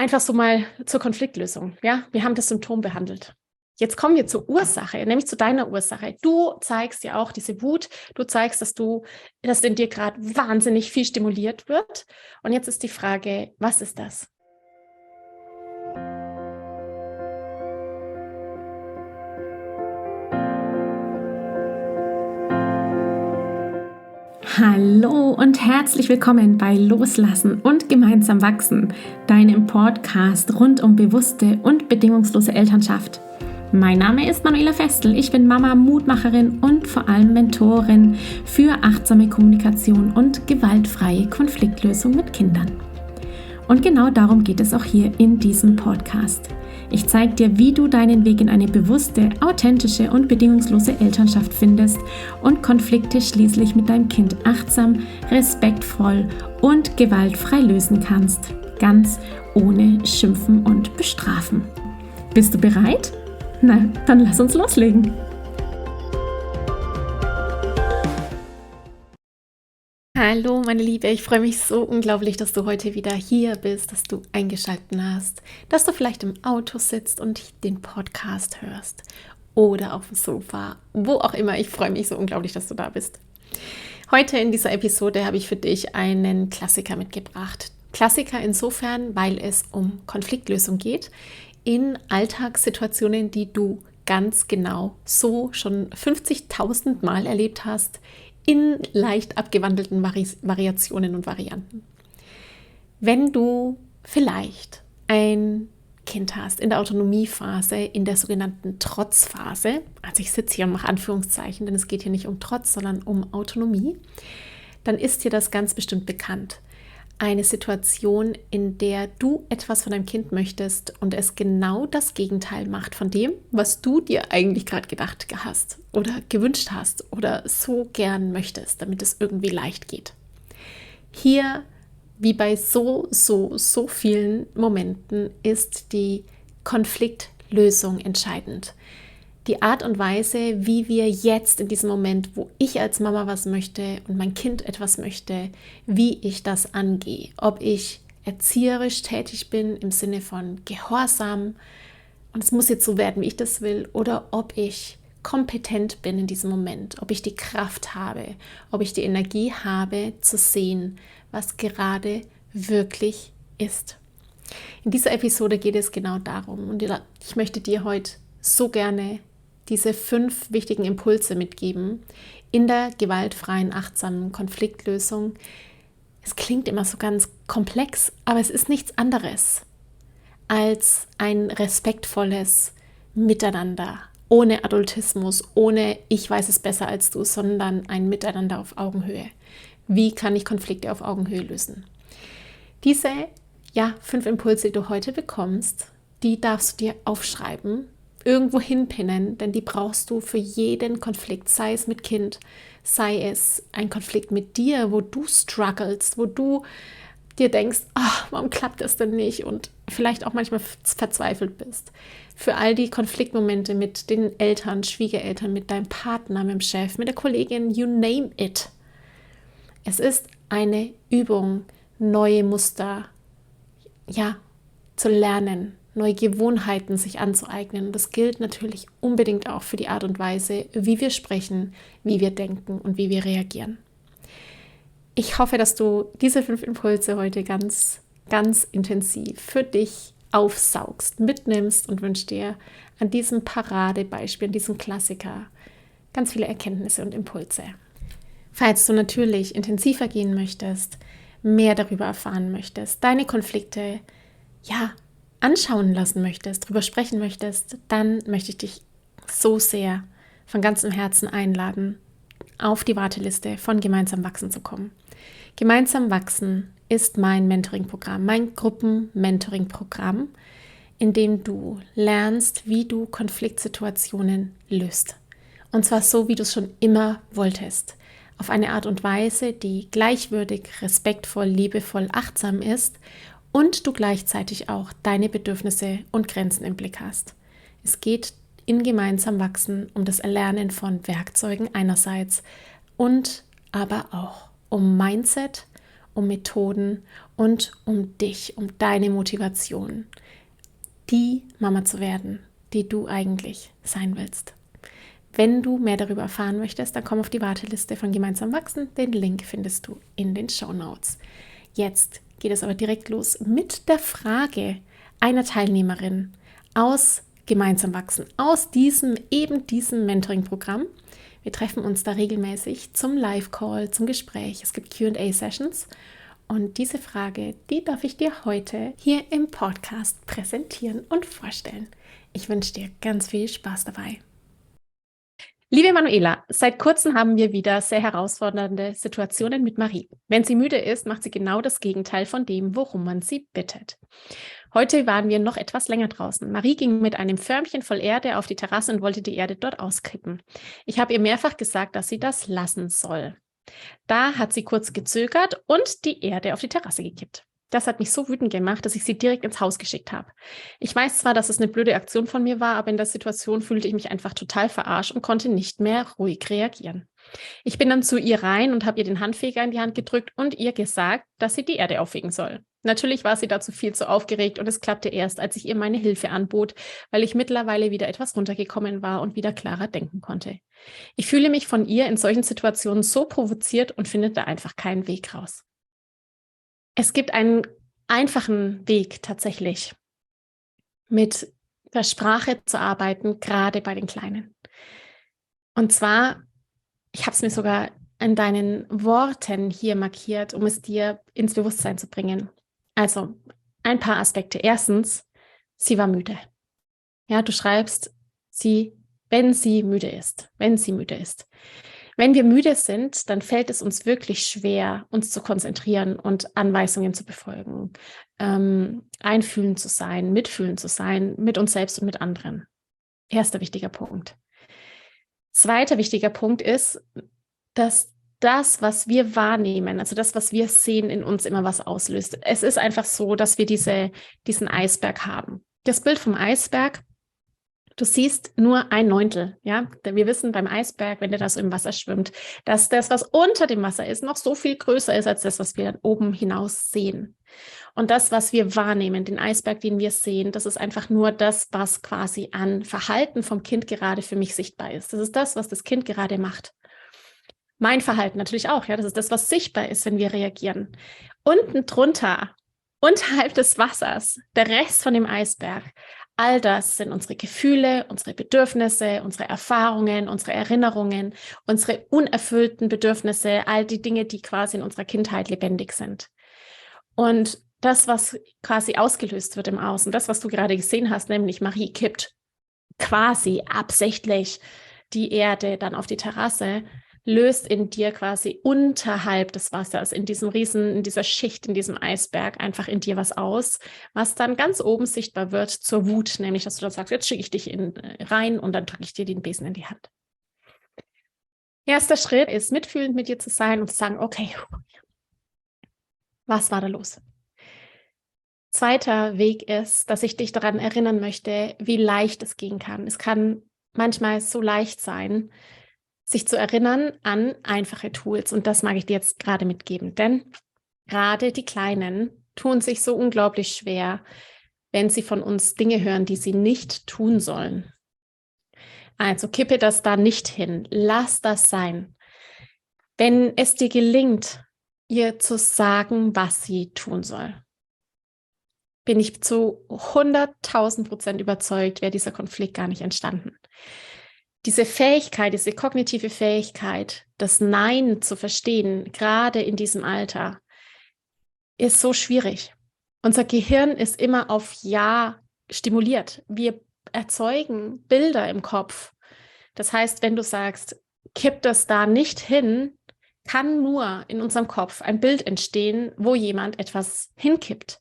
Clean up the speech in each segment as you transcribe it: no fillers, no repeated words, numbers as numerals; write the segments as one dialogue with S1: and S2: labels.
S1: Einfach so mal zur Konfliktlösung. Ja, wir haben das Symptom behandelt. Jetzt kommen wir zur Ursache, nämlich zu deiner Ursache. Du zeigst ja auch diese Wut. Du zeigst, dass in dir gerade wahnsinnig viel stimuliert wird. Und jetzt ist die Frage, was ist das?
S2: Hallo und herzlich willkommen bei Loslassen und gemeinsam wachsen, deinem Podcast rund um bewusste und bedingungslose Elternschaft. Mein Name ist Manuela Festel, ich bin Mama, Mutmacherin und vor allem Mentorin für achtsame Kommunikation und gewaltfreie Konfliktlösung mit Kindern. Und genau darum geht es auch hier in diesem Podcast. Ich zeige dir, wie du deinen Weg in eine bewusste, authentische und bedingungslose Elternschaft findest und Konflikte schließlich mit deinem Kind achtsam, respektvoll und gewaltfrei lösen kannst. Ganz ohne Schimpfen und Bestrafen. Bist du bereit? Na, dann lass uns loslegen.
S1: Hallo, meine Liebe, ich freue mich so unglaublich, dass du heute wieder hier bist, dass du eingeschaltet hast, dass du vielleicht im Auto sitzt und den Podcast hörst oder auf dem Sofa, wo auch immer. Ich freue mich so unglaublich, dass du da bist. Heute in dieser Episode habe ich für dich einen Klassiker mitgebracht. Klassiker insofern, weil es um Konfliktlösung geht in Alltagssituationen, die du ganz genau so schon 50.000 Mal erlebt hast, in leicht abgewandelten Variationen und Varianten. Wenn du vielleicht ein Kind hast in der Autonomiephase, in der sogenannten Trotzphase, also ich sitze hier und mache Anführungszeichen, denn es geht hier nicht um Trotz, sondern um Autonomie, dann ist dir das ganz bestimmt bekannt. Eine Situation, in der du etwas von deinem Kind möchtest und es genau das Gegenteil macht von dem, was du dir eigentlich gerade gedacht hast oder gewünscht hast oder so gern möchtest, damit es irgendwie leicht geht. Hier, wie bei so vielen Momenten, ist die Konfliktlösung entscheidend. Die Art und Weise, wie wir jetzt in diesem Moment, wo ich als Mama was möchte und mein Kind etwas möchte, wie ich das angehe. Ob ich erzieherisch tätig bin im Sinne von Gehorsam und es muss jetzt so werden, wie ich das will, oder ob ich kompetent bin in diesem Moment, ob ich die Kraft habe, ob ich die Energie habe, zu sehen, was gerade wirklich ist. In dieser Episode geht es genau darum und ich möchte dir heute so gerne diese 5 wichtigen Impulse mitgeben in der gewaltfreien, achtsamen Konfliktlösung. Es klingt immer so ganz komplex, aber es ist nichts anderes als ein respektvolles Miteinander, ohne Adultismus, ohne ich weiß es besser als du, sondern ein Miteinander auf Augenhöhe. Wie kann ich Konflikte auf Augenhöhe lösen? Diese 5 Impulse, die du heute bekommst, die darfst du dir aufschreiben, irgendwo hinpinnen, denn die brauchst du für jeden Konflikt, sei es mit Kind, sei es ein Konflikt mit dir, wo du strugglest, wo du dir denkst, warum klappt das denn nicht und vielleicht auch manchmal verzweifelt bist. Für all die Konfliktmomente mit den Eltern, Schwiegereltern, mit deinem Partner, mit dem Chef, mit der Kollegin, you name it. Es ist eine Übung, neue Muster, zu lernen, neue Gewohnheiten sich anzueignen. Und das gilt natürlich unbedingt auch für die Art und Weise, wie wir sprechen, wie wir denken und wie wir reagieren. Ich hoffe, dass du diese 5 Impulse heute ganz, ganz intensiv für dich aufsaugst, mitnimmst und wünsche dir an diesem Paradebeispiel, an diesem Klassiker ganz viele Erkenntnisse und Impulse. Falls du natürlich intensiver gehen möchtest, mehr darüber erfahren möchtest, deine Konflikte anschauen lassen möchtest, darüber sprechen möchtest, dann möchte ich dich so sehr von ganzem Herzen einladen, auf die Warteliste von Gemeinsam Wachsen zu kommen. Gemeinsam Wachsen ist mein Mentoring-Programm, mein Gruppen-Mentoring-Programm, in dem du lernst, wie du Konfliktsituationen löst. Und zwar so, wie du es schon immer wolltest. Auf eine Art und Weise, die gleichwürdig, respektvoll, liebevoll, achtsam ist und du gleichzeitig auch deine Bedürfnisse und Grenzen im Blick hast. Es geht in Gemeinsam Wachsen um das Erlernen von Werkzeugen einerseits und aber auch um Mindset um Methoden und um dich, um deine Motivation, die Mama zu werden, die du eigentlich sein willst. Wenn du mehr darüber erfahren möchtest, dann komm auf die Warteliste von Gemeinsam wachsen. Den Link findest du in den Shownotes. Jetzt geht es aber direkt los mit der Frage einer Teilnehmerin aus Gemeinsam wachsen, aus diesem Mentoring-Programm. Wir treffen uns da regelmäßig zum Live-Call, zum Gespräch. Es gibt Q&A-Sessions. Und diese Frage, die darf ich dir heute hier im Podcast präsentieren und vorstellen. Ich wünsche dir ganz viel Spaß dabei. Liebe Manuela, seit kurzem haben wir wieder sehr herausfordernde Situationen mit Marie. Wenn sie müde ist, macht sie genau das Gegenteil von dem, worum man sie bittet. Heute waren wir noch etwas länger draußen. Marie ging mit einem Förmchen voll Erde auf die Terrasse und wollte die Erde dort auskippen. Ich habe ihr mehrfach gesagt, dass sie das lassen soll. Da hat sie kurz gezögert und die Erde auf die Terrasse gekippt. Das hat mich so wütend gemacht, dass ich sie direkt ins Haus geschickt habe. Ich weiß zwar, dass es eine blöde Aktion von mir war, aber in der Situation fühlte ich mich einfach total verarscht und konnte nicht mehr ruhig reagieren. Ich bin dann zu ihr rein und habe ihr den Handfeger in die Hand gedrückt und ihr gesagt, dass sie die Erde aufwiegen soll. Natürlich war sie dazu viel zu aufgeregt und es klappte erst, als ich ihr meine Hilfe anbot, weil ich mittlerweile wieder etwas runtergekommen war und wieder klarer denken konnte. Ich fühle mich von ihr in solchen Situationen so provoziert und finde da einfach keinen Weg raus. Es gibt einen einfachen Weg tatsächlich, mit der Sprache zu arbeiten, gerade bei den Kleinen. Und zwar, ich habe es mir sogar an deinen Worten hier markiert, um es dir ins Bewusstsein zu bringen. Also, ein paar Aspekte. Erstens, sie war müde. Ja, du schreibst, wenn sie müde ist. Wenn wir müde sind, dann fällt es uns wirklich schwer, uns zu konzentrieren und Anweisungen zu befolgen, einfühlend zu sein, mitfühlend zu sein, mit uns selbst und mit anderen. Erster wichtiger Punkt. Zweiter wichtiger Punkt ist, dass das, was wir wahrnehmen, also das, was wir sehen, in uns immer was auslöst. Es ist einfach so, dass wir diesen Eisberg haben. Das Bild vom Eisberg, du siehst nur ein Neuntel, ja. Wir wissen beim Eisberg, wenn der da so im Wasser schwimmt, dass das, was unter dem Wasser ist, noch so viel größer ist als das, was wir dann oben hinaus sehen. Und das, was wir wahrnehmen, den Eisberg, den wir sehen, das ist einfach nur das, was quasi an Verhalten vom Kind gerade für mich sichtbar ist. Das ist das, was das Kind gerade macht. Mein Verhalten natürlich auch, ja. Das ist das, was sichtbar ist, wenn wir reagieren. Unten drunter, unterhalb des Wassers, der Rest von dem Eisberg, all das sind unsere Gefühle, unsere Bedürfnisse, unsere Erfahrungen, unsere Erinnerungen, unsere unerfüllten Bedürfnisse, all die Dinge, die quasi in unserer Kindheit lebendig sind. Und das, was quasi ausgelöst wird im Außen, das, was du gerade gesehen hast, nämlich Marie kippt quasi absichtlich die Erde dann auf die Terrasse, löst in dir quasi unterhalb des Wassers, in dieser Schicht, in diesem Eisberg einfach in dir was aus, was dann ganz oben sichtbar wird zur Wut, nämlich, dass du dann sagst, jetzt schicke ich dich rein und dann drücke ich dir den Besen in die Hand. Erster Schritt ist, mitfühlend mit dir zu sein und zu sagen, okay, was war da los? Zweiter Weg ist, dass ich dich daran erinnern möchte, wie leicht es gehen kann. Es kann manchmal so leicht sein, sich zu erinnern an einfache Tools. Und das mag ich dir jetzt gerade mitgeben. Denn gerade die Kleinen tun sich so unglaublich schwer, wenn sie von uns Dinge hören, die sie nicht tun sollen. Also kippe das da nicht hin. Lass das sein. Wenn es dir gelingt, ihr zu sagen, was sie tun soll, bin ich zu 100.000% überzeugt, wäre dieser Konflikt gar nicht entstanden. Diese Fähigkeit, diese kognitive Fähigkeit, das Nein zu verstehen, gerade in diesem Alter, ist so schwierig. Unser Gehirn ist immer auf Ja stimuliert. Wir erzeugen Bilder im Kopf. Das heißt, wenn du sagst, kipp das da nicht hin, kann nur in unserem Kopf ein Bild entstehen, wo jemand etwas hinkippt.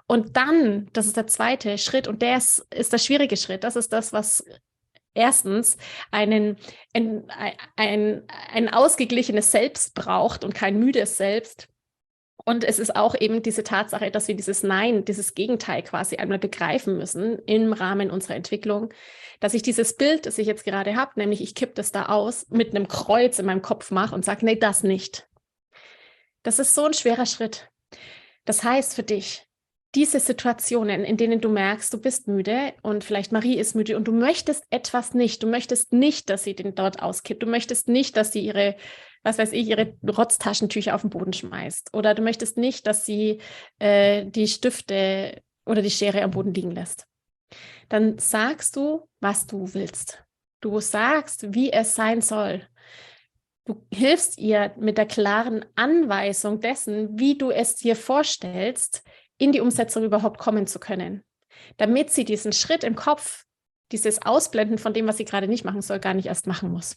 S1: Und dann, das ist der zweite Schritt und der ist der schwierige Schritt, das ist das, was erstens ein ausgeglichenes Selbst braucht und kein müdes Selbst. Und es ist auch eben diese Tatsache, dass wir dieses Nein, dieses Gegenteil quasi einmal begreifen müssen im Rahmen unserer Entwicklung, dass ich dieses Bild, das ich jetzt gerade habe, nämlich ich kippe das da aus, mit einem Kreuz in meinem Kopf mache und sage, nee, das nicht. Das ist so ein schwerer Schritt. Das heißt für dich, diese Situationen, in denen du merkst, du bist müde und vielleicht Marie ist müde und du möchtest etwas nicht, du möchtest nicht, dass sie den dort auskippt, du möchtest nicht, dass sie ihre Rotztaschentücher auf den Boden schmeißt oder du möchtest nicht, dass sie die Stifte oder die Schere am Boden liegen lässt. Dann sagst du, was du willst. Du sagst, wie es sein soll. Du hilfst ihr mit der klaren Anweisung dessen, wie du es dir vorstellst, in die Umsetzung überhaupt kommen zu können, damit sie diesen Schritt im Kopf, dieses Ausblenden von dem, was sie gerade nicht machen soll, gar nicht erst machen muss.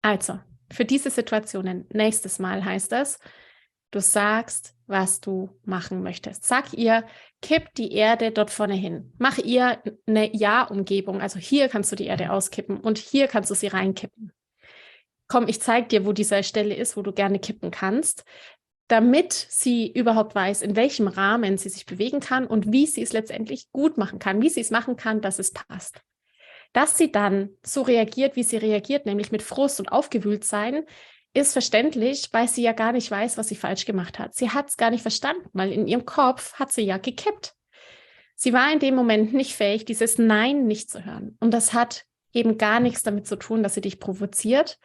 S1: Also, für diese Situationen, nächstes Mal heißt es, du sagst, was du machen möchtest. Sag ihr, kipp die Erde dort vorne hin. Mach ihr eine Ja-Umgebung. Also hier kannst du die Erde auskippen und hier kannst du sie reinkippen. Komm, ich zeige dir, wo diese Stelle ist, wo du gerne kippen kannst, damit sie überhaupt weiß, in welchem Rahmen sie sich bewegen kann und wie sie es letztendlich gut machen kann, wie sie es machen kann, dass es passt. Dass sie dann so reagiert, wie sie reagiert, nämlich mit Frust und Aufgewühltsein, ist verständlich, weil sie ja gar nicht weiß, was sie falsch gemacht hat. Sie hat es gar nicht verstanden, weil in ihrem Kopf hat sie ja gekippt. Sie war in dem Moment nicht fähig, dieses Nein nicht zu hören. Und das hat eben gar nichts damit zu tun, dass sie dich provoziert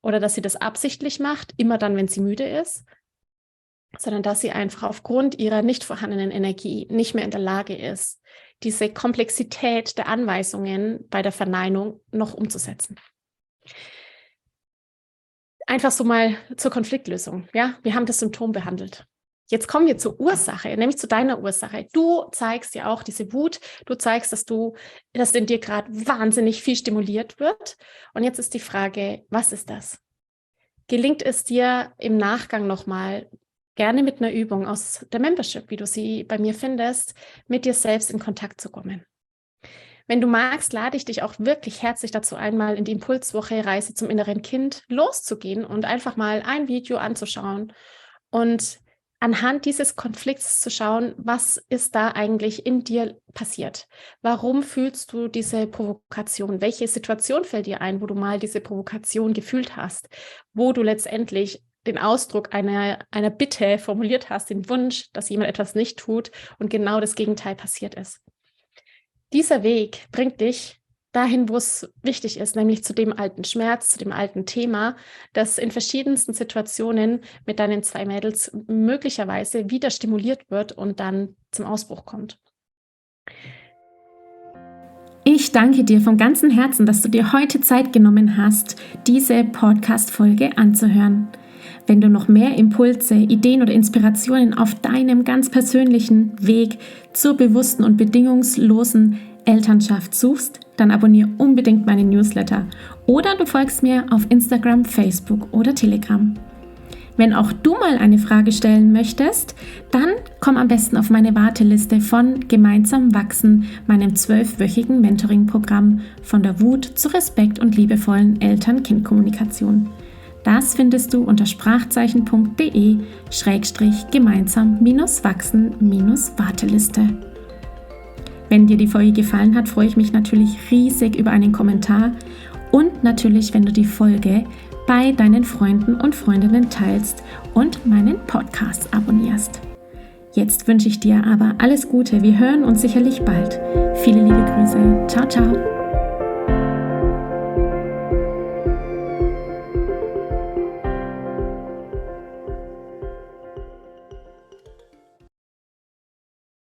S1: oder dass sie das absichtlich macht, immer dann, wenn sie müde ist, sondern dass sie einfach aufgrund ihrer nicht vorhandenen Energie nicht mehr in der Lage ist, diese Komplexität der Anweisungen bei der Verneinung noch umzusetzen. Einfach so mal zur Konfliktlösung. Ja, wir haben das Symptom behandelt. Jetzt kommen wir zur Ursache, nämlich zu deiner Ursache. Du zeigst ja auch diese Wut, du zeigst, dass in dir gerade wahnsinnig viel stimuliert wird. Und jetzt ist die Frage, was ist das? Gelingt es dir im Nachgang nochmal, gerne mit einer Übung aus der Membership, wie du sie bei mir findest, mit dir selbst in Kontakt zu kommen? Wenn du magst, lade ich dich auch wirklich herzlich dazu ein, mal in die Impulswoche Reise zum inneren Kind loszugehen und einfach mal ein Video anzuschauen und anhand dieses Konflikts zu schauen, was ist da eigentlich in dir passiert? Warum fühlst du diese Provokation? Welche Situation fällt dir ein, wo du mal diese Provokation gefühlt hast, wo du letztendlich den Ausdruck einer Bitte formuliert hast, den Wunsch, dass jemand etwas nicht tut und genau das Gegenteil passiert ist? Dieser Weg bringt dich dahin, wo es wichtig ist, nämlich zu dem alten Schmerz, zu dem alten Thema, das in verschiedensten Situationen mit deinen 2 Mädels möglicherweise wieder stimuliert wird und dann zum Ausbruch kommt.
S2: Ich danke dir von ganzem Herzen, dass du dir heute Zeit genommen hast, diese Podcast-Folge anzuhören. Wenn du noch mehr Impulse, Ideen oder Inspirationen auf deinem ganz persönlichen Weg zur bewussten und bedingungslosen Elternschaft suchst, dann abonniere unbedingt meinen Newsletter oder du folgst mir auf Instagram, Facebook oder Telegram. Wenn auch du mal eine Frage stellen möchtest, dann komm am besten auf meine Warteliste von Gemeinsam wachsen, meinem 12-wöchigen Mentoring-Programm von der Wut zur Respekt und liebevollen Eltern-Kind-Kommunikation. Das findest du unter sprachzeichen.de/gemeinsam-wachsen-Warteliste. Wenn dir die Folge gefallen hat, freue ich mich natürlich riesig über einen Kommentar und natürlich, wenn du die Folge bei deinen Freunden und Freundinnen teilst und meinen Podcast abonnierst. Jetzt wünsche ich dir aber alles Gute. Wir hören uns sicherlich bald. Viele liebe Grüße. Ciao, ciao.